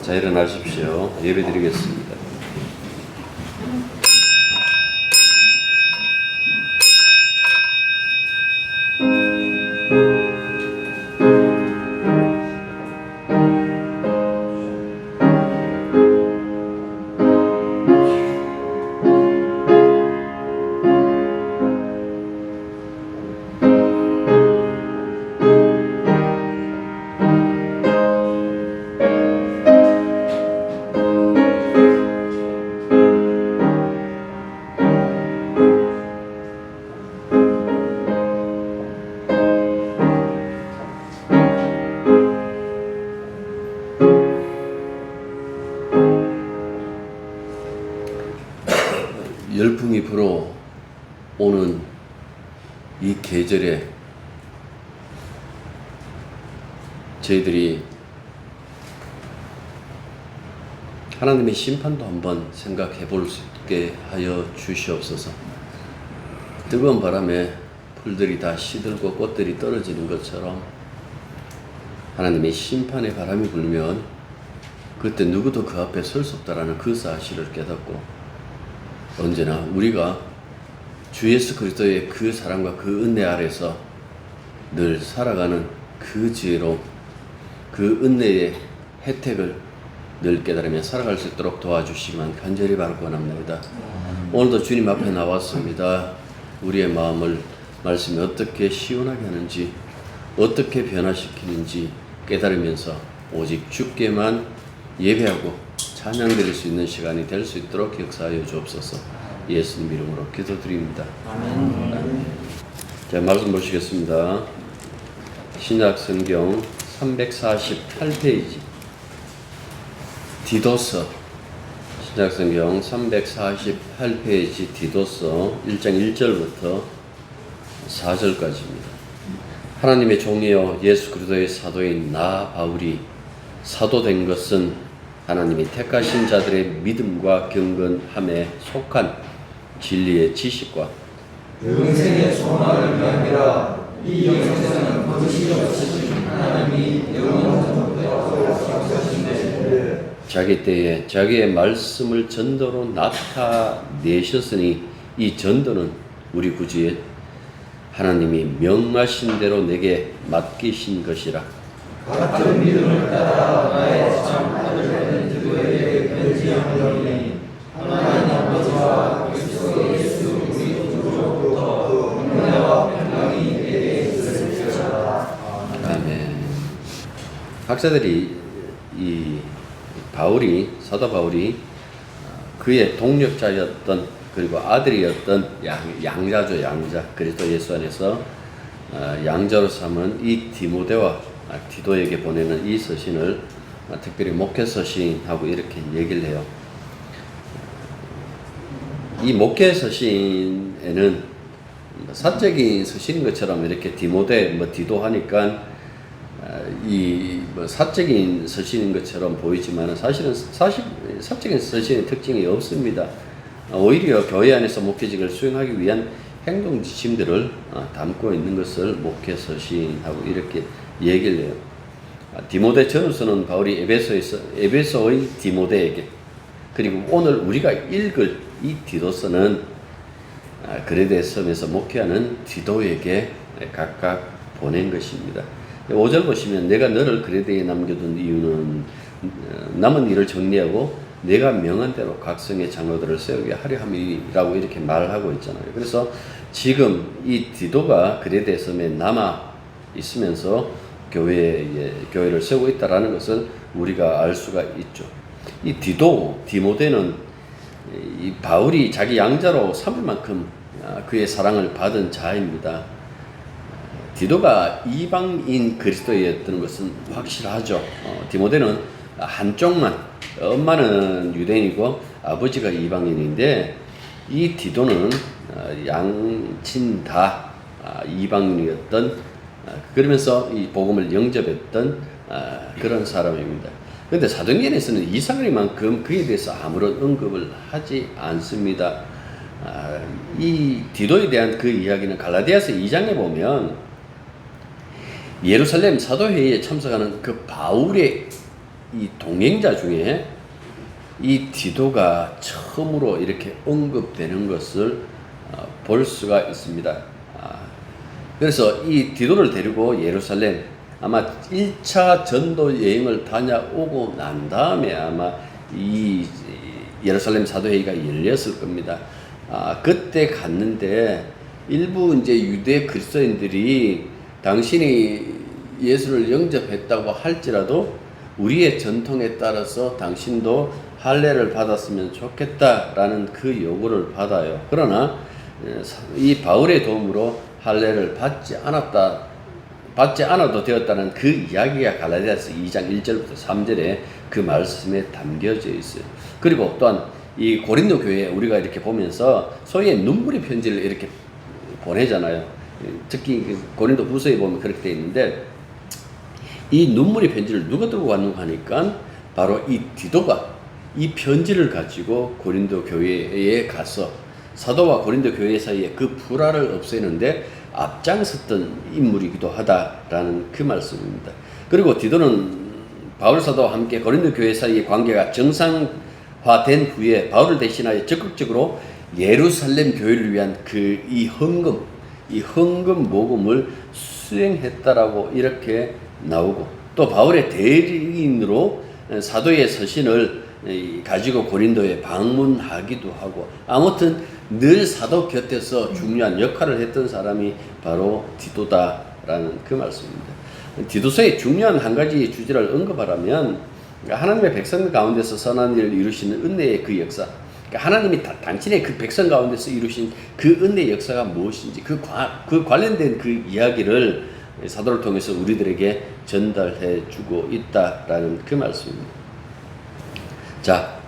자, 일어나십시오. 예배 드리겠습니다. 열풍이 불어오는 이 계절에 저희들이 하나님의 심판도 한번 생각해 볼 수 있게 하여 주시옵소서. 뜨거운 바람에 풀들이 다 시들고 꽃들이 떨어지는 것처럼 하나님의 심판의 바람이 불면 그때 누구도 그 앞에 설 수 없다라는 그 사실을 깨닫고 언제나 우리가 주 예수 그리스도의 그 사랑과 그 은혜 아래서 늘 살아가는 그 지혜로 그 은혜의 혜택을 늘 깨달으며 살아갈 수 있도록 도와주시기만 간절히 바라고 원합니다. 오늘도 주님 앞에 나왔습니다. 우리의 마음을 말씀이 어떻게 시원하게 하는지 어떻게 변화시키는지 깨달으면서 오직 주께만 예배하고 찬양 드릴 수 있는 시간이 될 수 있도록 역사하여 주옵소서. 예수님 이름으로 기도드립니다. 아멘. 자, 말씀 보시겠습니다. 신약 성경 348페이지 디도서, 신약 성경 348페이지 디도서 1장 1절부터 4절까지입니다. 하나님의 종이여 예수 그리스도의 사도인 나 바울이 사도된 것은 하나님이 택하신 자들의 믿음과 경건함에 속한 진리의 지식과 영생의 소망을 위함이라. 이 영생은 거짓이 없으신 하나님이 영원토록 약속하신데 자기 때에 자기의 말씀을 전도로 나타내셨으니 이 전도는 우리 구주의 하나님이 명하신 대로 내게 맡기신 것이라. 같은 믿음을 따라 나의 참 아들된 그에게 편지하노니 하나님 아버지와 그리스도 예수 우리 구주로부터 은혜와 평강이 내게 있을지어다. 아멘. 학자들이 이 사도 바울이 그의 동력자였던 그리고 아들이었던 양자죠. 양자. 그리스도 예수 안에서 양자로 삼은 이 디도에게 보내는 이 서신을 특별히 목회 서신하고 이렇게 얘기를 해요. 이 목회 서신에는 사적인 서신인 것처럼 이렇게 디도 하니까 이 사적인 서신인 것처럼 보이지만 사실은 사적인 서신의 특징이 없습니다. 오히려 교회 안에서 목회직을 수행하기 위한 행동 지침들을 담고 있는 것을 목회 서신하고 이렇게 얘기를 해요. 디모데 전후서는 바울이 에베소의 디모데에게, 그리고 오늘 우리가 읽을 이 디도서는 그레데 섬에서 목회하는 디도에게 각각 보낸 것입니다. 5절 보시면 내가 너를 그레데에 남겨둔 이유는 남은 일을 정리하고 내가 명한 대로 각 성의 장로들을 세우게 하려 함이라고 이렇게 말하고 있잖아요. 그래서 지금 이 디도가 그레데 섬에 남아 있으면서 교회를 세우고 있다라는 것을 우리가 알 수가 있죠. 이 디모데는 이 바울이 자기 양자로 삼을 만큼 그의 사랑을 받은 자입니다. 디도가 이방인 그리스도였던 것은 확실하죠. 디모데는 한쪽만, 엄마는 유대인이고 아버지가 이방인인데 이 디도는 양친 다 이방인이었던, 그러면서 이 복음을 영접했던 그런 사람입니다. 그런데 사도행전에서는 이상하리만큼 그에 대해서 아무런 언급을 하지 않습니다. 이 디도에 대한 그 이야기는 갈라디아서 2장에 보면 예루살렘 사도회의에 참석하는 그 바울의 이 동행자 중에 이 디도가 처음으로 이렇게 언급되는 것을 볼 수가 있습니다. 그래서 이 디도를 데리고 예루살렘, 아마 1차 전도 여행을 다녀오고 난 다음에 아마 이 예루살렘 사도회의가 열렸을 겁니다. 그때 갔는데 일부 이제 유대 그리스도인들이 당신이 예수를 영접했다고 할지라도 우리의 전통에 따라서 당신도 할례를 받았으면 좋겠다라는 그 요구를 받아요. 그러나 이 바울의 도움으로 할례를 받지 않아도 되었다는 그 이야기가 갈라디아서 2장 1절부터 3절에 그 말씀에 담겨져 있어요. 그리고 또한 이 고린도 교회에 우리가 이렇게 보면서 소위의 눈물의 편지를 이렇게 보내잖아요. 특히 고린도 후서에 보면 그렇게 되어 있는데 이 눈물의 편지를 누가 들고 왔는가 하니까 바로 이 디도가 이 편지를 가지고 고린도 교회에 가서 사도와 고린도 교회 사이에 그 불화를 없애는데 앞장섰던 인물이기도 하다라는 그 말씀입니다. 그리고 디도는 바울 사도와 함께 고린도 교회 사이의 관계가 정상화된 후에 바울을 대신하여 적극적으로 예루살렘 교회를 위한 이 헌금 모금을 수행했다라고 이렇게 나오고, 또 바울의 대리인으로 사도의 서신을 가지고 고린도에 방문하기도 하고, 아무튼 늘 사도 곁에서 중요한 역할을 했던 사람이 바로 디도다라는 그 말씀입니다. 디도서의 중요한 한 가지 주제를 언급하라면 하나님의 백성 가운데서 선한 일을 이루시는 은혜의 그 역사, 하나님이 당신의 그 백성 가운데서 이루신 그 은혜의 역사가 무엇인지 그 관련된 그 이야기를 사도를 통해서 우리들에게 전달해 주고 있다라는 그 말씀입니다. 자,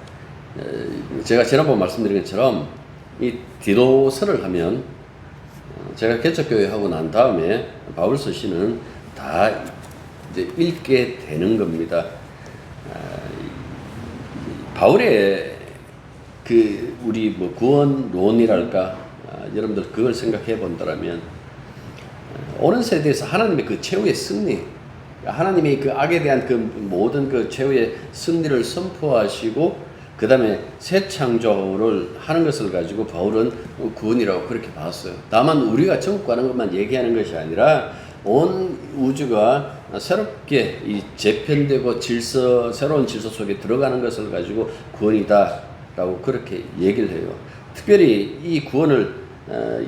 제가 지난번 말씀드린 것처럼 이 디도서를 하면 제가 개척교회 하고 난 다음에 바울 서신은 다 이제 읽게 되는 겁니다. 바울의 그 우리 뭐 구원론이랄까, 여러분들 그걸 생각해 본다면 오는 세대에서 하나님의 그 최후의 승리, 하나님의 그 악에 대한 그 모든 그 최후의 승리를 선포하시고 그 다음에 새 창조를 하는 것을 가지고 바울은 구원이라고 그렇게 봤어요. 다만 우리가 천국 가는 것만 얘기하는 것이 아니라 온 우주가 새롭게 이 재편되고 새로운 질서 속에 들어가는 것을 가지고 구원이다라고 그렇게 얘기를 해요. 특별히 이 구원을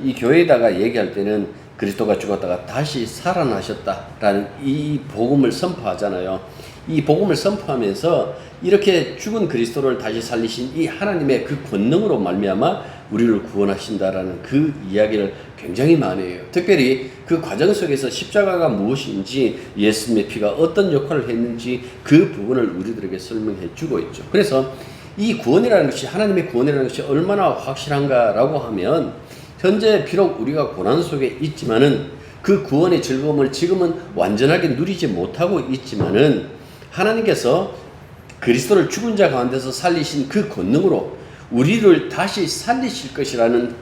이 교회에다가 얘기할 때는 그리스도가 죽었다가 다시 살아나셨다라는 이 복음을 선포하잖아요. 이 복음을 선포하면서 이렇게 죽은 그리스도를 다시 살리신 이 하나님의 그 권능으로 말미암아 우리를 구원하신다라는 그 이야기를 굉장히 많이 해요. 특별히 그 과정 속에서 십자가가 무엇인지, 예수님의 피가 어떤 역할을 했는지 그 부분을 우리들에게 설명해 주고 있죠. 그래서 이 구원이라는 것이, 하나님의 구원이라는 것이 얼마나 확실한가라고 하면, 현재 비록 우리가 고난 속에 있지만은 그 구원의 즐거움을 지금은 완전하게 누리지 못하고 있지만은 하나님께서 그리스도를 죽은 자 가운데서 살리신 그 권능으로 우리를 다시 살리실 것이라는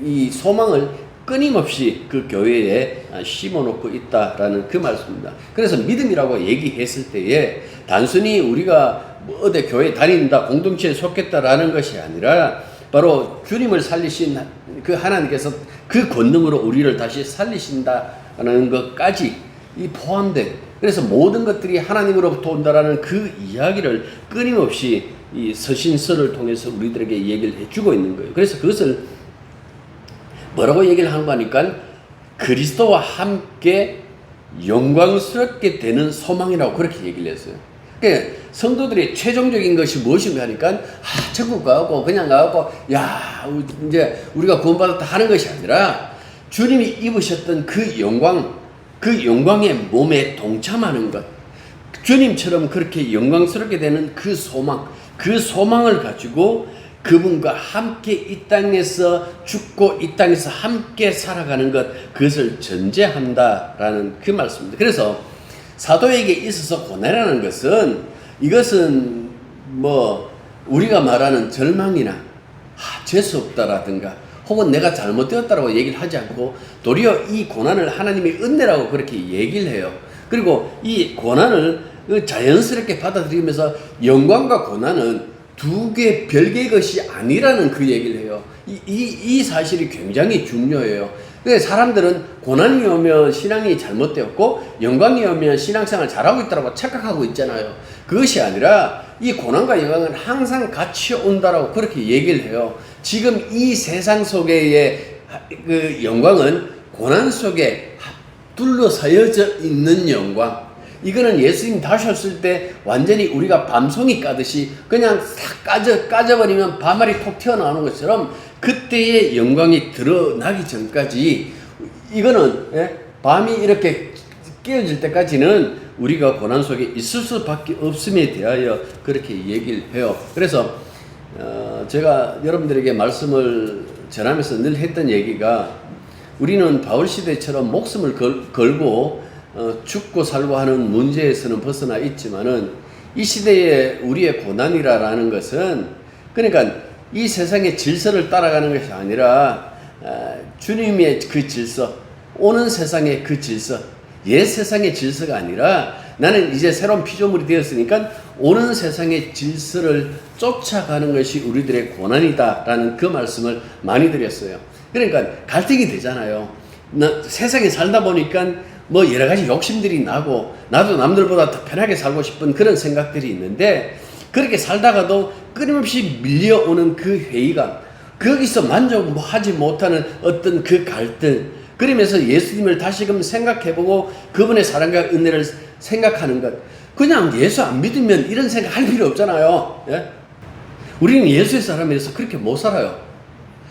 이 소망을 끊임없이 그 교회에 심어놓고 있다라는 그 말씀입니다. 그래서 믿음이라고 얘기했을 때에 단순히 우리가 어디 교회 다닌다, 공동체에 속했다라는 것이 아니라 바로 주님을 살리신 그 하나님께서 그 권능으로 우리를 다시 살리신다는 것까지 이 포함된, 그래서 모든 것들이 하나님으로부터 온다라는 그 이야기를 끊임없이 이 서신서를 통해서 우리들에게 얘기를 해주고 있는 거예요. 그래서 그것을 뭐라고 얘기를 하는 거니까 그리스도와 함께 영광스럽게 되는 소망이라고 그렇게 얘기를 했어요. 그러니까 성도들의 최종적인 것이 무엇인가 하니까 천국 가고 그냥 가고 이제 우리가 구원받았다 하는 것이 아니라 주님이 입으셨던 그 영광, 그 영광의 몸에 동참하는 것, 주님처럼 그렇게 영광스럽게 되는 그 소망, 그 소망을 가지고 그분과 함께 이 땅에서 죽고 이 땅에서 함께 살아가는 것, 그것을 전제한다라는 그 말씀입니다. 그래서 사도에게 있어서 고난이라는 것은, 이것은 뭐 우리가 말하는 절망이나 재수 없다라든가 혹은 내가 잘못되었다라고 얘기를 하지 않고 도리어 이 고난을 하나님의 은혜라고 그렇게 얘기를 해요. 그리고 이 고난을 그 자연스럽게 받아들이면서 영광과 고난은 두 개 별개의 것이 아니라는 그 얘기를 해요. 이 사실이 굉장히 중요해요. 그래서 사람들은 고난이 오면 신앙이 잘못되었고 영광이 오면 신앙생활 잘하고 있다고 착각하고 있잖아요. 그것이 아니라 이 고난과 영광은 항상 같이 온다라고 그렇게 얘기를 해요. 지금 이 세상 속의 그 영광은 고난 속에 둘러싸여져 있는 영광. 이거는 예수님 다시 왔을 때 완전히 우리가 밤송이 까듯이 그냥 싹 까져버리면 밤알이 톡 튀어나오는 것처럼 그때의 영광이 드러나기 전까지 이거는 밤이 이렇게 깨어질 때까지는 우리가 고난 속에 있을 수밖에 없음에 대하여 그렇게 얘기를 해요. 그래서 제가 여러분들에게 말씀을 전하면서 늘 했던 얘기가 우리는 바울 시대처럼 목숨을 걸고 죽고 살고 하는 문제에서는 벗어나 있지만은 이 시대에 우리의 고난이라는 것은 그러니까 이 세상의 질서를 따라가는 것이 아니라 주님의 그 질서, 오는 세상의 그 질서, 옛 세상의 질서가 아니라 나는 이제 새로운 피조물이 되었으니까 오는 세상의 질서를 쫓아가는 것이 우리들의 고난이다라는 그 말씀을 많이 드렸어요. 그러니까 갈등이 되잖아요. 세상에 살다 보니까 뭐 여러 가지 욕심들이 나고 나도 남들보다 더 편하게 살고 싶은 그런 생각들이 있는데 그렇게 살다가도 끊임없이 밀려오는 그 회의감, 거기서 만족하지 못하는 어떤 그 갈등, 그러면서 예수님을 다시금 생각해보고 그분의 사랑과 은혜를 생각하는 것. 그냥 예수 안 믿으면 이런 생각 할 필요 없잖아요. 예? 우리는 예수의 사람이라서 그렇게 못 살아요.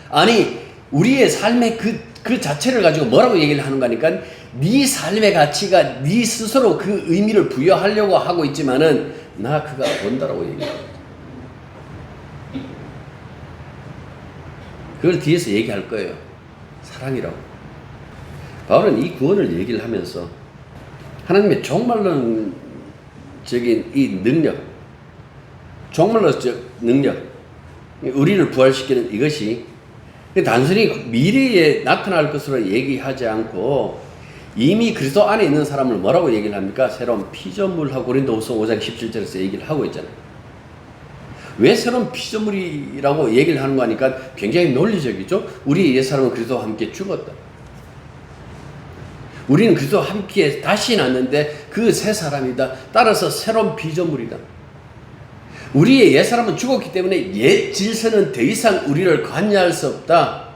아니 우리의 삶의 그 자체를 가지고 뭐라고 얘기를 하는 거니까 네 삶의 가치가 네 스스로 그 의미를 부여하려고 하고 있지만은 나 그가 본다라고 얘기합니다. 그걸 뒤에서 얘기할 거예요. 사랑이라고. 바울은 이 구원을 얘기를 하면서 하나님의 종말론적인 이 능력, 종말론적 능력, 우리를 부활시키는 이것이 단순히 미래에 나타날 것으로 얘기하지 않고 이미 그리스도 안에 있는 사람을 뭐라고 얘기를 합니까? 새로운 피조물하고 고린도후서 5장 17절에서 얘기를 하고 있잖아요. 왜 새로운 피조물이라고 얘기를 하는 거 하니까 굉장히 논리적이죠. 우리 옛사람은 그리스도와 함께 죽었다. 우리는 그리스도와 함께 다시 났는데 그 새 사람이다. 따라서 새로운 피조물이다. 우리의 옛사람은 죽었기 때문에 옛 질서는 더 이상 우리를 관여할 수 없다.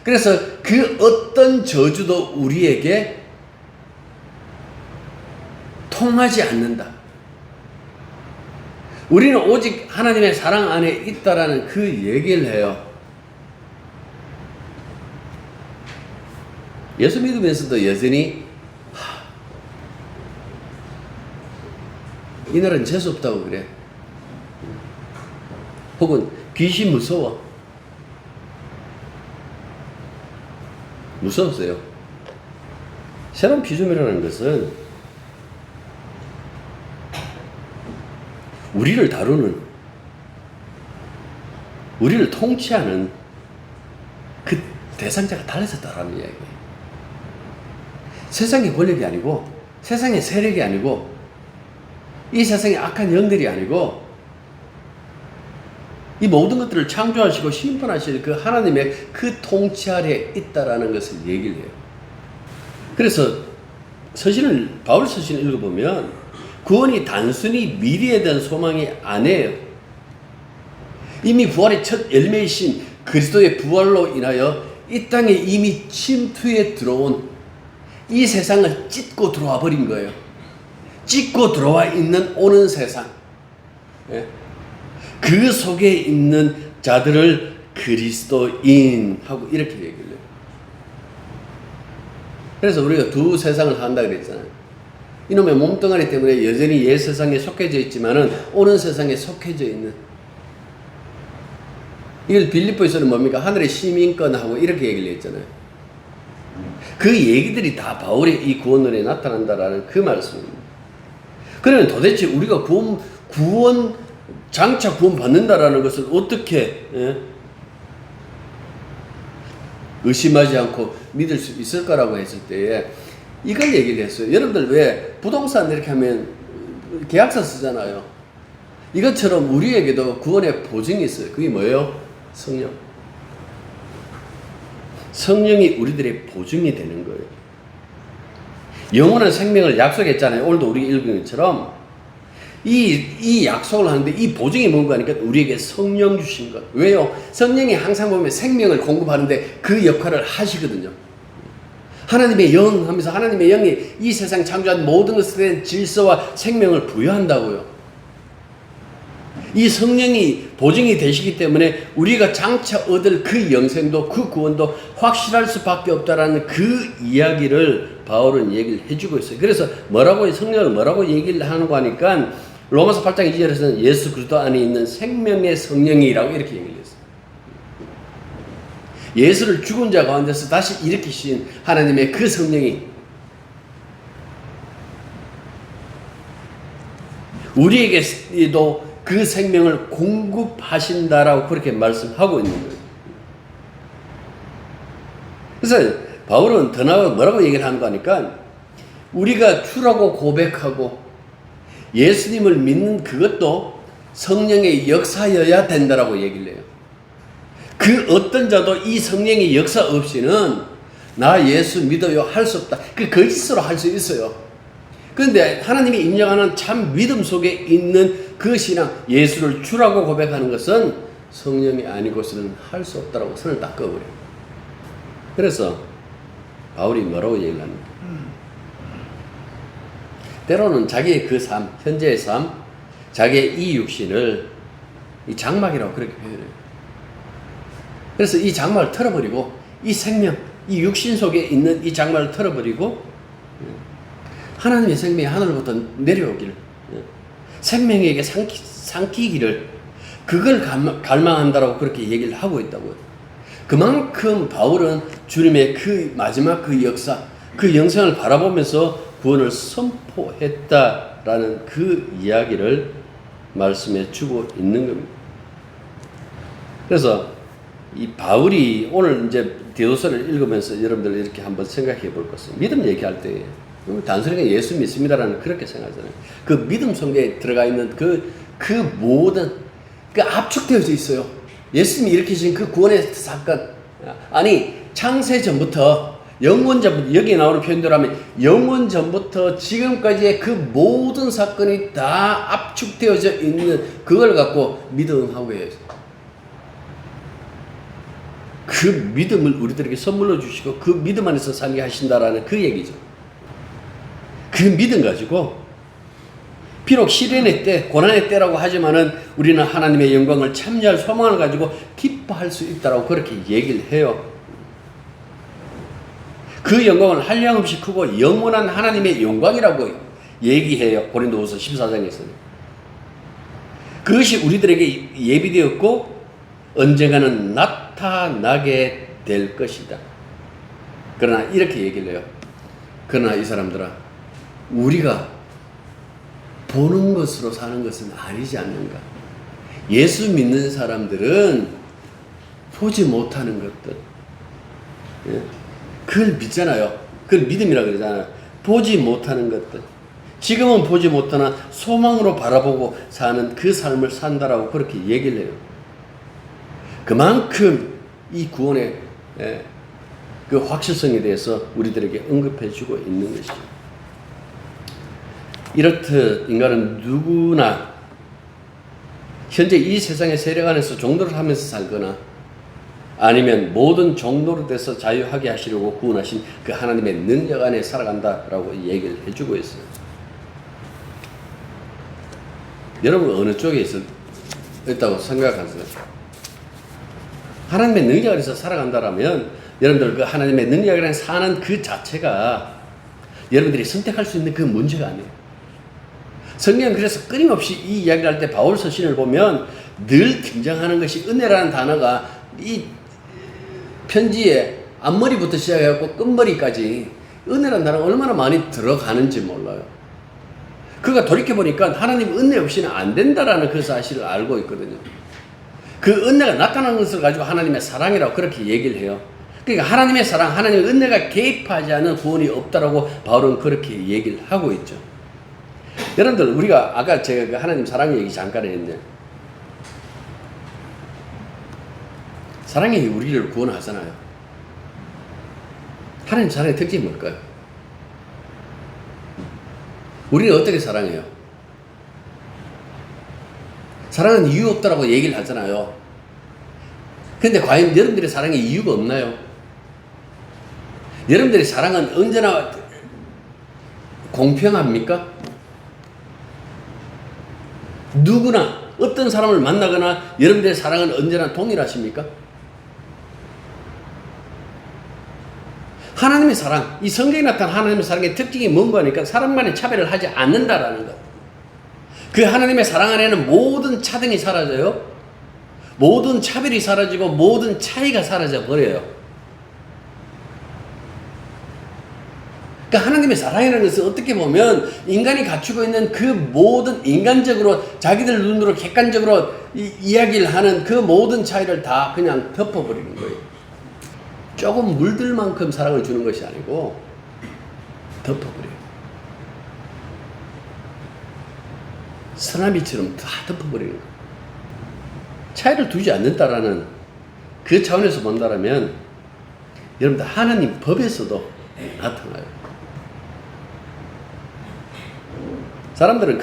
그래서 그 어떤 저주도 우리에게 통하지 않는다. 우리는 오직 하나님의 사랑 안에 있다라는 그 얘기를 해요. 예수 믿으면서도 여전히 이날은 재수 없다고 그래. 혹은 귀신 무서워. 무서웠어요. 새로운 피조물이라는 것은 우리를 다루는, 우리를 통치하는 그 대상자가 달라졌다라는 이야기예요. 세상의 권력이 아니고, 세상의 세력이 아니고, 이 세상의 악한 영들이 아니고, 이 모든 것들을 창조하시고 심판하실 그 하나님의 그 통치 아래 있다라는 것을 얘기를 해요. 그래서 바울 서신을 읽어보면 구원이 단순히 미래에 대한 소망이 아니에요. 이미 부활의 첫 열매이신 그리스도의 부활로 인하여 이 땅에 이미 침투해 들어온 이 세상을 찢고 들어와 버린 거예요. 찢고 들어와 있는 오는 세상. 예? 그 속에 있는 자들을 그리스도인하고 이렇게 얘기를 해요. 그래서 우리가 두 세상을 산다 그랬잖아요. 이놈의 몸뚱아리 때문에 여전히 옛 세상에 속해져 있지만은 오는 세상에 속해져 있는, 이걸 빌립보에서는 뭡니까? 하늘의 시민권하고 이렇게 얘기를 했잖아요. 그 얘기들이 다 바울의 이 구원론에 나타난다라는 그 말씀입니다. 그러면 도대체 우리가 장차 구원받는다라는 것을 어떻게 의심하지 않고 믿을 수 있을까라고 했을 때에 이걸 얘기를 했어요. 여러분들 왜 부동산 이렇게 하면 계약서 쓰잖아요. 이것처럼 우리에게도 구원의 보증이 있어요. 그게 뭐예요? 성령. 성령이 우리들의 보증이 되는 거예요. 영원한 생명을 약속했잖아요. 오늘도 우리 읽은 것처럼 이 약속을 하는데 이 보증이 뭔가 하니까 우리에게 성령 주신 것. 왜요? 성령이 항상 보면 생명을 공급하는데 그 역할을 하시거든요. 하나님의 영 하면서 하나님의 영이 이 세상 창조한 모든 것에 대한 질서와 생명을 부여한다고요. 이 성령이 보증이 되시기 때문에 우리가 장차 얻을 그 영생도 그 구원도 확실할 수밖에 없다라는 그 이야기를 바울은 얘기를 해주고 있어요. 그래서 성령을 뭐라고 얘기를 하는 거 하니까 로마서 8장 2절에서는 예수 그리스도 안에 있는 생명의 성령이라고 이렇게 얘기를 했어요. 예수를 죽은 자 가운데서 다시 일으키신 하나님의 그 성령이 우리에게도 그 생명을 공급하신다라고 그렇게 말씀하고 있는 거예요. 그래서 바울은 더 나아가 뭐라고 얘기를 하는 거 하니까 우리가 주라고 고백하고 예수님을 믿는 그것도 성령의 역사여야 된다라고 얘기를 해요. 그 어떤 자도 이 성령의 역사 없이는 나 예수 믿어요 할 수 없다. 그 거짓으로 할 수 있어요. 그런데 하나님이 인정하는 참 믿음 속에 있는 그 신앙, 예수를 주라고 고백하는 것은 성령이 아니고서는 할 수 없다라고 선을 딱 그어버려요. 그래서 바울이 뭐라고 얘기를 합니까? 때로는 자기의 그 삶, 현재의 삶, 자기의 이 육신을 이 장막이라고 그렇게 표현해요. 그래서 이 장막을 털어버리고 이 생명, 이 육신 속에 있는 이 장막을 털어버리고 하나님의 생명이 하늘로부터 내려오기를, 생명에게 삼키기를, 그걸 갈망한다라고 그렇게 얘기를 하고 있다고요. 그만큼 바울은 주님의 그 마지막 그 역사, 그 영생을 바라보면서 구원을 선포했다라는 그 이야기를 말씀해 주고 있는 겁니다. 그래서 이 바울이 오늘 이제 디도서를 읽으면서 여러분들 이렇게 한번 생각해 볼 것은, 믿음 얘기할 때 단순히 예수 믿습니다라는 그렇게 생각하잖아요. 그 믿음 속에 들어가 있는 그 모든 그 압축되어져 있어요. 예수님이 일으키신 그 구원의 사건. 아니 창세 전부터 영원 전부터, 여기에 나오는 표현대로 하면 영원 전부터 지금까지의 그 모든 사건이 다 압축되어져 있는 그걸 갖고 믿음하고 해요. 그 믿음을 우리들에게 선물로 주시고 그 믿음 안에서 살게 하신다라는 그 얘기죠. 그 믿음 가지고 비록 시련의 때, 고난의 때라고 하지만은 우리는 하나님의 영광을 참여할 소망을 가지고 기뻐할 수 있다라고 그렇게 얘기를 해요. 그 영광은 한량없이 크고 영원한 하나님의 영광이라고 얘기해요. 고린도후서 14장에서는. 그것이 우리들에게 예비되었고 언젠가는 나타나게 될 것이다. 그러나 이렇게 얘기를 해요. 그러나 이 사람들아, 우리가 보는 것으로 사는 것은 아니지 않는가. 예수 믿는 사람들은 보지 못하는 것들, 그걸 믿잖아요. 그걸 믿음이라고 그러잖아요. 보지 못하는 것들, 지금은 보지 못하나 소망으로 바라보고 사는 그 삶을 산다라고 그렇게 얘기를 해요. 그만큼 이 구원의 그 확실성에 대해서 우리들에게 언급해 주고 있는 것이죠. 이렇듯 인간은 누구나 현재 이 세상의 세력 안에서 종노를 하면서 살거나 아니면 모든 종노로 돼서 자유하게 하시려고 구원하신 그 하나님의 능력 안에 살아간다라고 얘기를 해주고 있어요. 여러분 어느 쪽에 있다고 생각하세요? 하나님의 능력 안에서 살아간다라면 여러분들 그 하나님의 능력 안에 사는 그 자체가 여러분들이 선택할 수 있는 그 문제가 아니에요. 성경은 그래서 끊임없이 이 이야기를 할 때 바울 서신을 보면 늘 등장하는 것이 은혜라는 단어가 이 편지에 앞머리부터 시작해갖고 끝머리까지 은혜라는 단어가 얼마나 많이 들어가는지 몰라요. 그가 돌이켜보니까 하나님 은혜 없이는 안 된다라는 그 사실을 알고 있거든요. 그 은혜가 나타나는 것을 가지고 하나님의 사랑이라고 그렇게 얘기를 해요. 그러니까 하나님의 사랑, 하나님의 은혜가 개입하지 않은 구원이 없다라고 바울은 그렇게 얘기를 하고 있죠. 여러분들 우리가 아까 제가 그 하나님 사랑 얘기 잠깐 했는데 사랑이 우리를 구원하잖아요. 하나님 사랑의 특징이 뭘까요? 우리는 어떻게 사랑해요? 사랑은 이유 없다라고 얘기를 하잖아요. 근데 과연 여러분들의 사랑에 이유가 없나요? 여러분들의 사랑은 언제나 공평합니까? 누구나 어떤 사람을 만나거나 여러분들의 사랑은 언제나 동일하십니까? 하나님의 사랑, 이 성경에 나타난 하나님의 사랑의 특징이 뭔가 하니까 사람만의 차별을 하지 않는다라는 것. 그 하나님의 사랑 안에는 모든 차등이 사라져요. 모든 차별이 사라지고 모든 차이가 사라져 버려요. 그러니까 하나님의 사랑이라는 것은 어떻게 보면 인간이 갖추고 있는 그 모든 인간적으로 자기들 눈으로 객관적으로 이야기를 하는 그 모든 차이를 다 그냥 덮어버리는 거예요. 조금 물들 만큼 사랑을 주는 것이 아니고 덮어버려요. 쓰나미처럼 다 덮어버리는 거예요. 차이를 두지 않는다라는 그 차원에서 본다라면 여러분들 하나님 법에서도 나타나요. 사람들은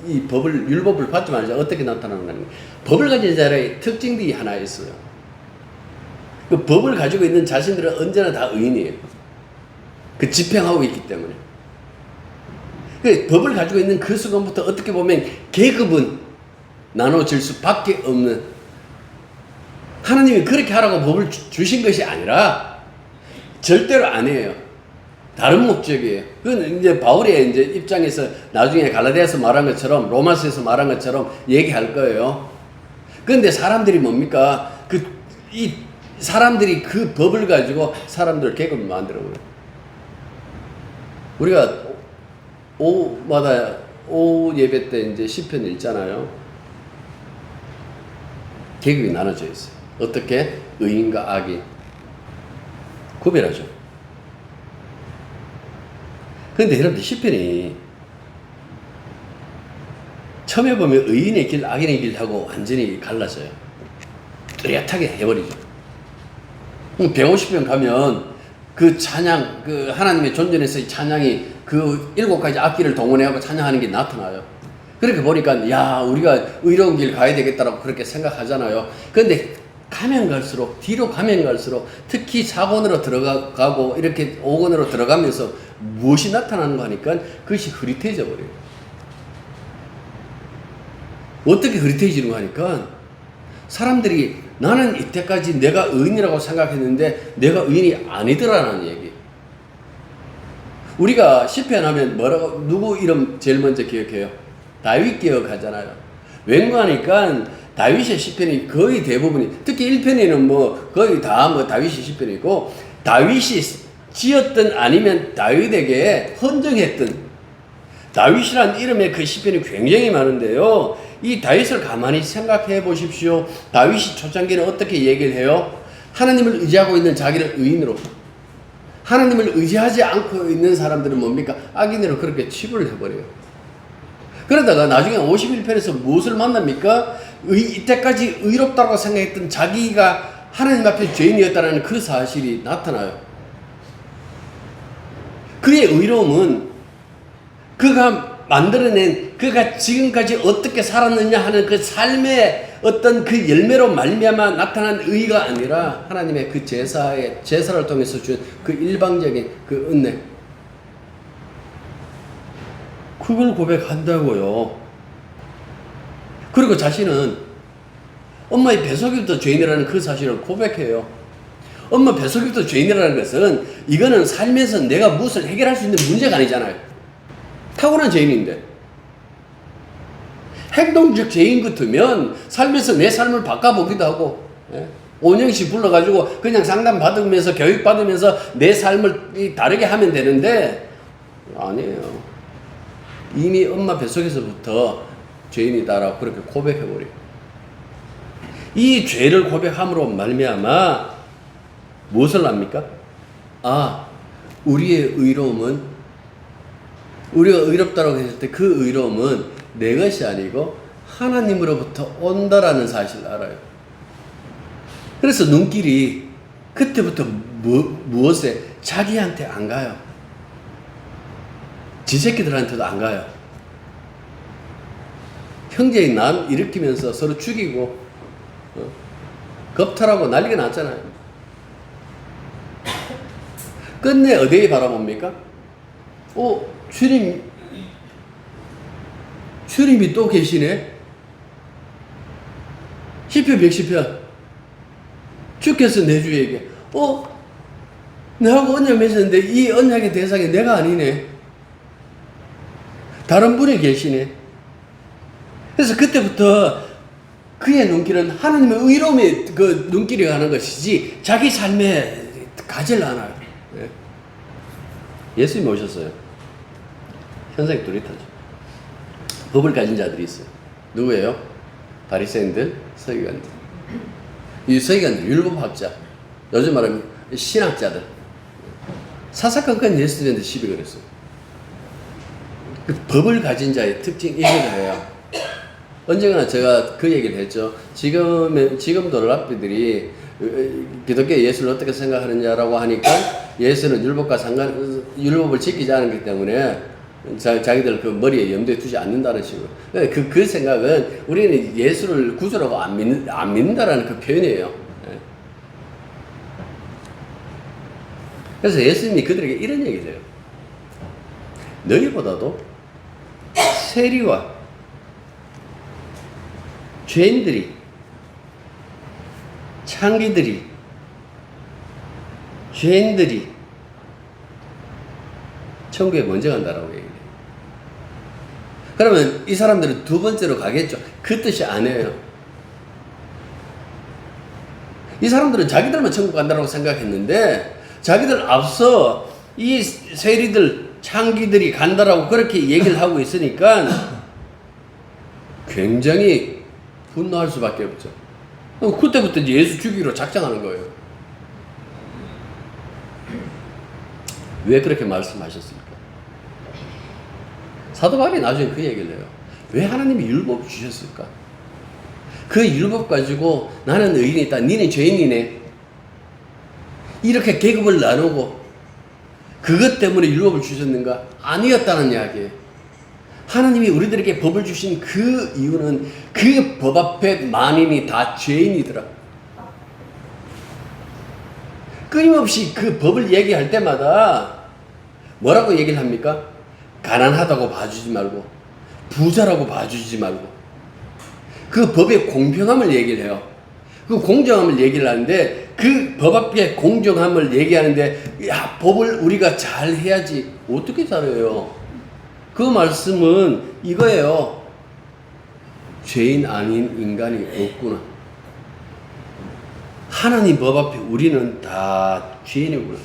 이 법을, 율법을 받지만 어떻게 나타나는가 하는 거예요. 법을 가진 자의 특징들이 하나 있어요. 그 법을 가지고 있는 자신들은 언제나 다 의인이에요. 그 집행하고 있기 때문에. 그 법을 가지고 있는 그 순간부터 어떻게 보면 계급은 나눠질 수밖에 없는, 하나님이 그렇게 하라고 법을 주신 것이 아니라 절대로 아니에요. 다른 목적이에요. 그건 이제 바울의 이제 입장에서 나중에 갈라디아서 말한 것처럼, 로마서에서 말한 것처럼 얘기할 거예요. 그런데 사람들이 뭡니까? 사람들이 그 법을 가지고 사람들 계급을 만들어버려요. 우리가 오후 예배 때 이제 시편 읽잖아요. 계급이 나눠져 있어요. 어떻게? 의인과 악인 구별하죠. 그런데 여러분들 시편이 처음에 보면 의인의 길, 악인의 길하고 완전히 갈라져요. 뚜렷하게 해버리죠. 150편 가면 그 찬양, 그 하나님의 존전에서의 찬양이 그 7가지 악기를 동원해하고 찬양하는 게 나타나요. 그렇게 보니까 야, 우리가 의로운 길 가야 되겠다라고 그렇게 생각하잖아요. 그런데 가면 갈수록, 뒤로 가면 갈수록, 특히 4권으로 들어가고 이렇게 5권으로 들어가면서 무엇이 나타나는가 하니까 그것이 흐릿해져 버려요. 어떻게 흐릿해지는가 하니까 사람들이 나는 이때까지 내가 의인이라고 생각했는데 내가 의인이 아니더라라는 얘기. 우리가 시편 하면 뭐라고, 누구 이름 제일 먼저 기억해요? 다윗 기억하잖아요. 왠가하니까 다윗의 시편이 거의 대부분이, 특히 1편에는 뭐 거의 다 뭐 다윗의 시편이고, 다윗이 지었던 아니면 다윗에게 헌정했던 다윗이라는 이름의 그 시편이 굉장히 많은데요. 이 다윗을 가만히 생각해 보십시오. 다윗이 초창기는 어떻게 얘기를 해요? 하나님을 의지하고 있는 자기를 의인으로, 하나님을 의지하지 않고 있는 사람들은 뭡니까? 악인으로 그렇게 치부를 해버려요. 그러다가 나중에 51편에서 무엇을 만납니까? 이때까지 의롭다고 생각했던 자기가 하나님 앞에 죄인이었다는 그 사실이 나타나요. 그의 의로움은 그가 만들어낸, 그가 지금까지 어떻게 살았느냐 하는 그 삶의 어떤 그 열매로 말미암아 나타난 의가 아니라 하나님의 그 제사를 통해서 준 그 일방적인 그 은혜, 그걸 고백한다고요. 그리고 자신은 엄마의 뱃속에부터 죄인이라는 그 사실을 고백해요. 엄마 뱃속에부터 죄인이라는 것은 이거는 삶에서 내가 무엇을 해결할 수 있는 문제가 아니잖아요. 타고난 죄인인데. 행동적 죄인 같으면 삶에서 내 삶을 바꿔보기도 하고, 5년씩 불러가지고 그냥 상담 받으면서 교육 받으면서 내 삶을 다르게 하면 되는데, 아니에요. 이미 엄마 뱃속에서부터 죄인이다라고 그렇게 고백해버려요. 이 죄를 고백함으로 말미암아 무엇을 합니까? 아, 우리의 의로움은 우리가 의롭다고 했을 때 그 의로움은 내 것이 아니고 하나님으로부터 온다라는 사실을 알아요. 그래서 눈길이 그때부터 무엇에 자기한테 안 가요. 지 새끼들한테도 안 가요. 형제의 남 일으키면서 서로 죽이고 겁탈하고 난리가 났잖아요. 끝내 어디에 바라봅니까? 주님이 또 계시네? 시편 110편. 주께서 내 주에게, 내하고 언약 맺었는데 이 언약의 대상이 내가 아니네. 다른 분이 계시네. 그래서 그때부터 그의 눈길은 하나님의 의로움의 그 눈길이 가는 것이지 자기 삶에 가질 않아요. 예수님이 오셨어요. 현상이 뚜렷하죠. 법을 가진 자들이 있어요. 누구예요? 바리새인들, 서기관들. 이 서기관들, 율법학자, 요즘 말하면 신학자들. 사사건건 예수님한테 시비 걸었어요. 그 법을 가진 자의 특징 이거예요. 언젠가 제가 그 얘기를 했죠. 지금도 랍비들이 기독교 예수를 어떻게 생각하느냐라고 하니까 예수는 율법을 지키지 않기 때문에 자기들 그 머리에 염두에 두지 않는다는 식으로. 그 생각은 우리는 예수를 구주라고 안 믿는다라는 그 표현이에요. 그래서 예수님이 그들에게 이런 얘기를 해요. 너희보다도 세리와 죄인들이, 창기들이, 죄인들이 천국에 먼저 간다라고 얘기해요. 그러면 이 사람들은 두 번째로 가겠죠. 그 뜻이 아니에요. 이 사람들은 자기들만 천국 간다라고 생각했는데 자기들 앞서 이 세리들, 창기들이 간다라고 그렇게 얘기를 하고 있으니까 굉장히 분노할 수밖에 없죠. 그때부터 이제 예수 죽이기로 작정하는 거예요. 왜 그렇게 말씀하셨습니까? 사도 바울이 나중에 그 얘기를 해요. 왜 하나님이 율법을 주셨을까? 그 율법 가지고 나는 의인이다, 니는 죄인이네, 이렇게 계급을 나누고 그것 때문에 율법을 주셨는가? 아니었다는 이야기예요. 하나님이 우리들에게 법을 주신 그 이유는 그 법 앞에 만인이 다 죄인이더라. 끊임없이 그 법을 얘기할 때마다 뭐라고 얘기를 합니까? 가난하다고 봐주지 말고 부자라고 봐주지 말고 그 법의 공평함을 얘기를 해요. 그 공정함을 얘기를 하는데 그 법 앞에 공정함을 얘기하는데 법을 우리가 잘 해야지. 어떻게 잘해요? 그 말씀은 이거예요. 죄인 아닌 인간이 없구나. 하나님 법 앞에 우리는 다 죄인이구나.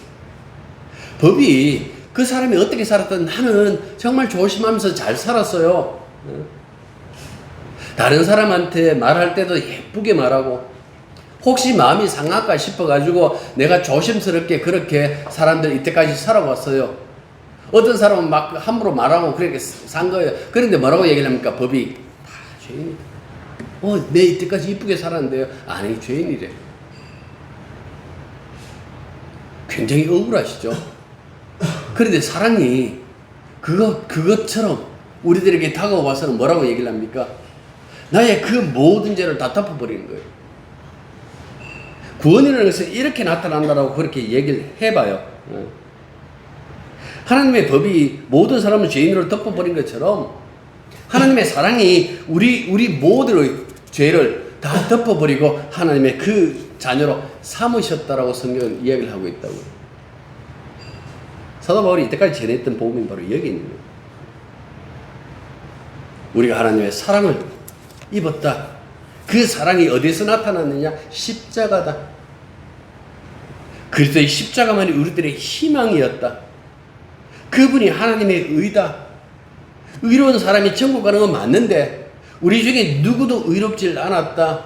법이 그 사람이 어떻게 살았든 나는 정말 조심하면서 잘 살았어요. 다른 사람한테 말할 때도 예쁘게 말하고 혹시 마음이 상할까 싶어가지고 내가 조심스럽게 그렇게 사람들 이때까지 살아왔어요. 어떤 사람은 막 함부로 말하고 그렇게 산 거예요. 그런데 뭐라고 얘기를 합니까? 법이 다 죄인이다. 내 이때까지 이쁘게 살았는데요. 아니, 죄인이래. 굉장히 억울하시죠? 그런데 사랑이 그것처럼 우리들에게 다가와서는 뭐라고 얘기를 합니까? 나의 그 모든 죄를 다 덮어버리는 거예요. 구원이라는 것은 이렇게 나타난다라고 그렇게 얘기를 해봐요. 하나님의 법이 모든 사람을 죄인으로 덮어버린 것처럼 하나님의 사랑이 우리 모두의 죄를 다 덮어버리고 하나님의 그 자녀로 삼으셨다라고 성경은 이야기를 하고 있다고요. 사도 바울이 이때까지 전했던 복음이 바로 여기 있는 거예요. 우리가 하나님의 사랑을 입었다. 그 사랑이 어디서 나타났느냐? 십자가다. 그리스도의 십자가만이 우리들의 희망이었다. 그분이 하나님의 의다. 의로운 사람이 천국 가는 건 맞는데 우리 중에 누구도 의롭질 않았다.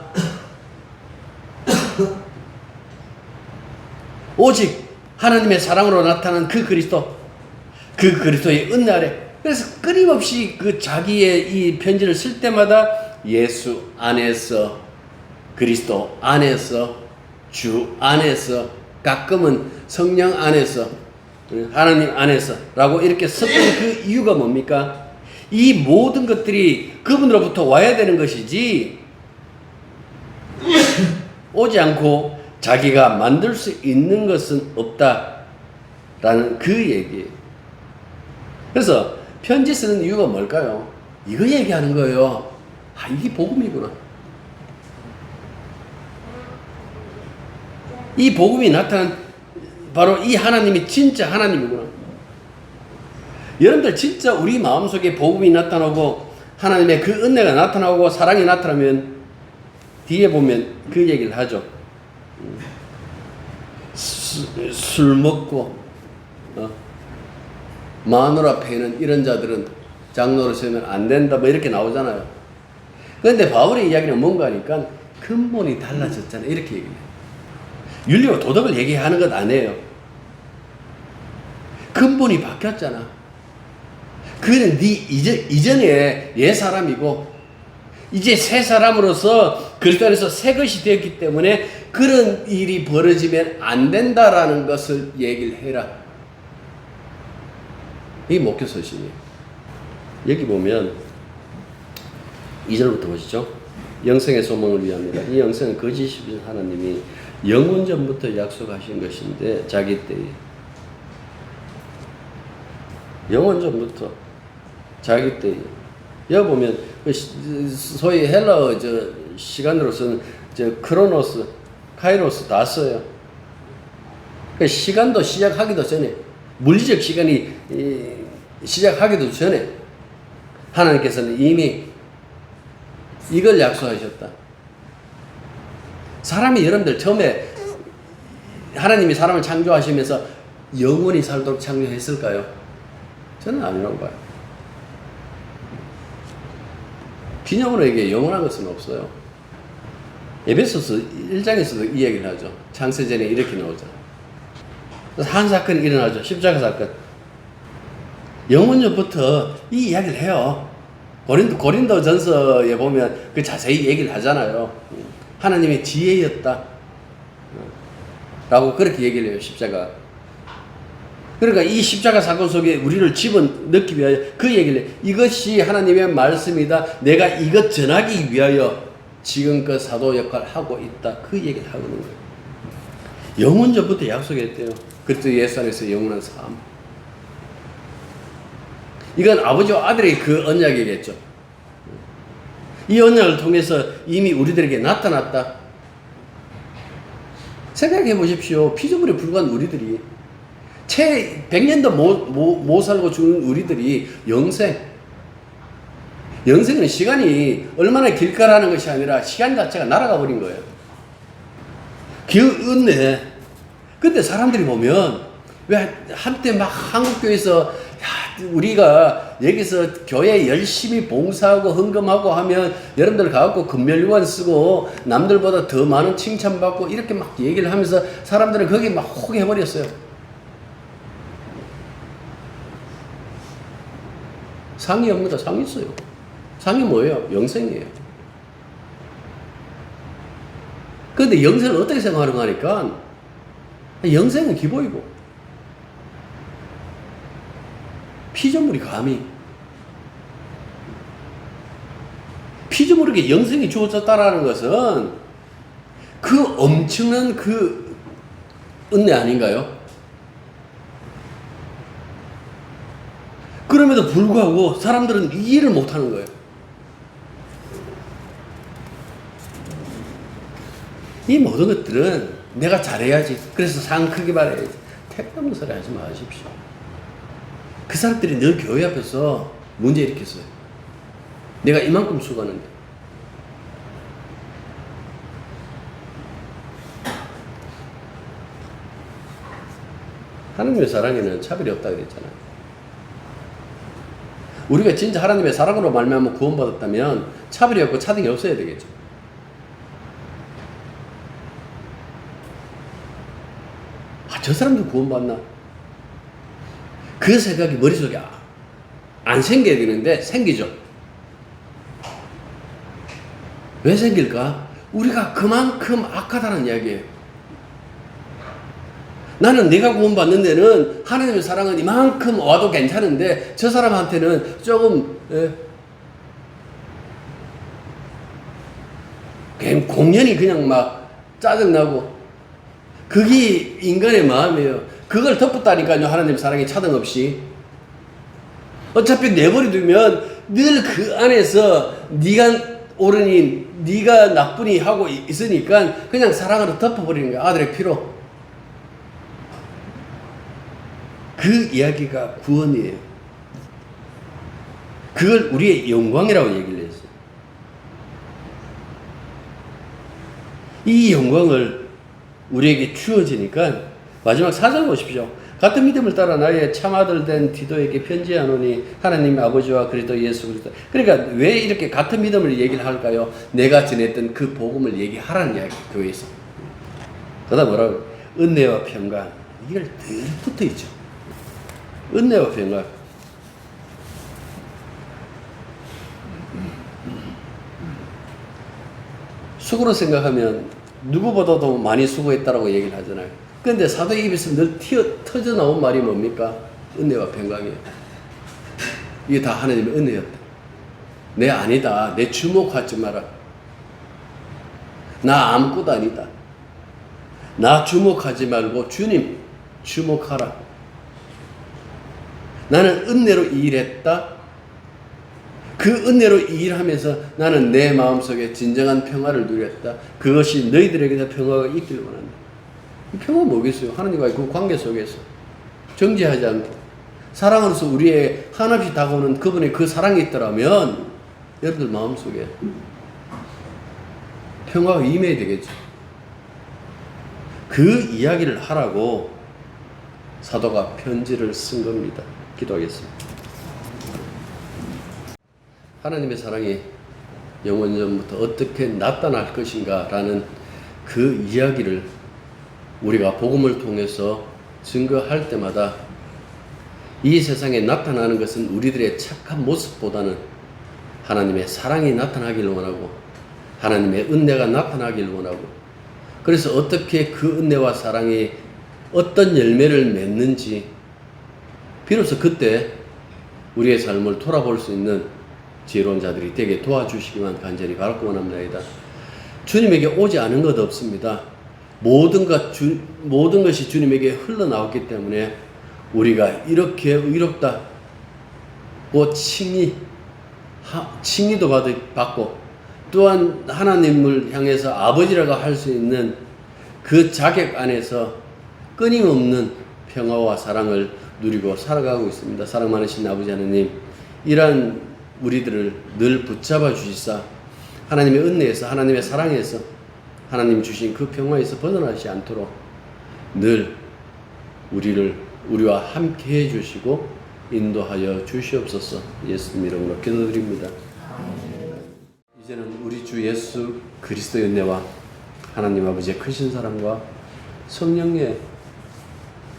오직 하나님의 사랑으로 나타난 그 그리스도의 은혜 아래 그래서 끊임없이 그 자기의 이 편지를 쓸 때마다 예수 안에서, 그리스도 안에서, 주 안에서, 가끔은 성령 안에서, 하나님 안에서 라고 이렇게 썼던 그 이유가 뭡니까? 이 모든 것들이 그분으로부터 와야 되는 것이지 오지 않고 자기가 만들 수 있는 것은 없다라는 그 얘기예요. 그래서 편지 쓰는 이유가 뭘까요? 이거 얘기하는 거예요. 아, 이게 복음이구나. 이 복음이 나타난 바로 이 하나님이 진짜 하나님이구나. 여러분들 진짜 우리 마음속에 복음이 나타나고 하나님의 그 은혜가 나타나고 사랑이 나타나면 뒤에 보면 그 얘기를 하죠. 술 먹고 마누라 패는 이런 자들은 장로를 세우면 안 된다 뭐 이렇게 나오잖아요. 그런데 바울의 이야기는 뭔가 하니까 근본이 달라졌잖아요. 이렇게 얘기해요. 윤리와 도덕을 얘기하는 것 아니에요. 근본이 바뀌었잖아. 그는 네 이전에 옛 사람이고 이제 새 사람으로서 그리스도 안에서 새 것이 되었기 때문에 그런 일이 벌어지면 안 된다라는 것을 얘기를 해라. 이게 목표 서신이에요. 여기 보면 2절부터 보시죠. 영생의 소망을 위함이라. 이 영생은 거짓이신 하나님이 영원 전부터 약속하신 것인데 자기 때에 영원 전부터 자기 때에 여기 보면 소위 헬라어 시간으로서는 크로노스, 카이로스 다 써요. 시간도 시작하기도 전에 물리적 시간이 시작하기도 전에 하나님께서는 이미 이걸 약속하셨다. 사람이 여러분들 처음에 하나님이 사람을 창조하시면서 영원히 살도록 창조했을까요? 저는 아니라고 봐요. 기념으로에게 영원한 것은 없어요. 에베소서 1장에서도 이 얘기를 하죠. 창세전에 이렇게 나오잖아요. 한 사건이 일어나죠. 십자가 사건. 영원 전부터 이 이야기를 해요. 고린도 전서에 보면 그 자세히 얘기를 하잖아요. 하나님의 지혜였다. 라고 그렇게 얘기를 해요. 십자가. 그러니까 이 십자가 사건 속에 우리를 집어넣기 위하여 그 얘기를 해요. 이것이 하나님의 말씀이다. 내가 이것 전하기 위하여 지금껏 사도 역할을 하고 있다. 그 얘기를 하고 있는 거예요. 영원 전부터 약속했대요. 그리스도 예수 안에서 영원한 삶. 이건 아버지와 아들의 그 언약이겠죠. 이 언약을 통해서 이미 우리들에게 나타났다. 생각해 보십시오. 피조물에 불과한 우리들이 채 100년도 못 살고 죽는 우리들이 영생은 시간이 얼마나 길까라는 것이 아니라 시간 자체가 날아가 버린 거예요. 그 은혜. 근데 사람들이 보면 왜 한때 막 한국교회에서 우리가 여기서 교회 열심히 봉사하고 헌금하고 하면 여러분들 가갖고 금멸유관 쓰고 남들보다 더 많은 칭찬받고 이렇게 막 얘기를 하면서 사람들은 거기에 막 호응해버렸어요. 상이 없는가? 상이 있어요. 상이 뭐예요? 영생이에요. 그런데 영생을 어떻게 생각하는가 하니까 영생은 기보이고 피조물이 감히 피조물에게 영생이 주어졌다라는 것은 그 엄청난 그 은혜 아닌가요? 그럼에도 불구하고 사람들은 이해를 못하는 거예요. 이 모든 것들은 내가 잘해야지. 그래서 상 크게 받아야지. 택없는 소리 하지 마십시오. 그 사람들이 늘 교회 앞에서 문제 일으켰어요. 내가 이만큼 수고하는데. 하나님의 사랑에는 차별이 없다고 그랬잖아요. 우리가 진짜 하나님의 사랑으로 말미암아 구원받았다면 차별이 없고 차등이 없어야 되겠죠. 저 사람도 구원받나? 그 생각이 머릿속에 안 생겨야 되는데 생기죠. 왜 생길까? 우리가 그만큼 악하다는 이야기예요. 나는 내가 구원받는 데는 하나님의 사랑은 이만큼 와도 괜찮은데 저 사람한테는 조금 공연히 그냥 막 짜증나고, 그게 인간의 마음이에요. 그걸 덮었다니까요. 하나님 사랑이 차등 없이. 어차피 내버려두면 늘 그 안에서 네가 옳으니 네가 나쁘니 하고 있으니까 그냥 사랑으로 덮어버리는 거야. 아들의 피로. 그 이야기가 구원이에요. 그걸 우리의 영광이라고 얘기를 했어요. 이 영광을 우리에게 주어지니까 마지막 4절 보십시오. 같은 믿음을 따라 나의 참아들 된 디도에게 편지하노니 하나님 아버지와 그리스도 예수 그리스도. 그러니까 왜 이렇게 같은 믿음을 얘기를 할까요? 내가 전했던 그 복음을 얘기하라는 이야기, 교회에서. 그러다 뭐라고? 은혜와 평강. 이걸 늘 붙어 있죠. 은혜와 평강. 수고로 생각하면 누구보다도 많이 수고했다라고 얘기를 하잖아요. 그런데 사도의 입에서 늘 터져 나온 말이 뭡니까? 은혜와 평강이에요. 이게 다 하나님의 은혜였다. 내 아니다. 내 주목하지 마라. 나 아무것도 아니다. 나 주목하지 말고 주님 주목하라. 나는 은혜로 일했다. 그 은혜로 일하면서 나는 내 마음속에 진정한 평화를 누렸다. 그것이 너희들에게도 평화가 있기를 원한다. 평화 뭐겠어요? 하나님과의 그 관계 속에서 정죄하지 않고 사랑으로서 우리의 한없이 다가오는 그분의 그 사랑이 있더라면 여러분들 마음속에 평화가 임해야 되겠죠. 그 이야기를 하라고 사도가 편지를 쓴 겁니다. 기도하겠습니다. 하나님의 사랑이 영원전부터 어떻게 나타날 것인가 라는 그 이야기를 우리가 복음을 통해서 증거할 때마다 이 세상에 나타나는 것은 우리들의 착한 모습보다는 하나님의 사랑이 나타나기를 원하고 하나님의 은혜가 나타나기를 원하고, 그래서 어떻게 그 은혜와 사랑이 어떤 열매를 맺는지 비로소 그때 우리의 삶을 돌아볼 수 있는 지혜로운 자들이 되게 도와주시기만 간절히 바라고 원합니다. 주님에게 오지 않은 것 없습니다. 모든 것이 주님에게 흘러나왔기 때문에 우리가 이렇게 의롭다고 칭의도 받고 또한 하나님을 향해서 아버지라고 할 수 있는 그 자격 안에서 끊임없는 평화와 사랑을 누리고 살아가고 있습니다. 사랑 많으신 아버지 하나님, 이러한 우리들을 늘 붙잡아 주시사 하나님의 은혜에서, 하나님의 사랑에서, 하나님 주신 그 평화에서 벗어나지 않도록 늘 우리와 함께 해주시고 인도하여 주시옵소서. 예수님 이름으로 기도드립니다. 이제는 우리 주 예수 그리스도의 은혜와 하나님 아버지의 크신 사랑과 성령의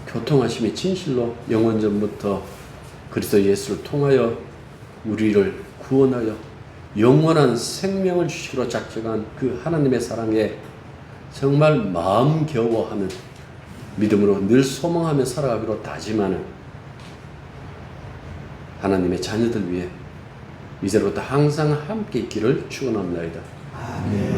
교통하심이 진실로 영원전부터 그리스도 예수를 통하여 우리를 구원하여 영원한 생명을 주시기로 작정한 그 하나님의 사랑에 정말 마음 겨워하는 믿음으로 늘 소망하며 살아가기로 다짐하는 하나님의 자녀들 위해 이제부터 항상 함께 있기를 축원합니다. 아멘.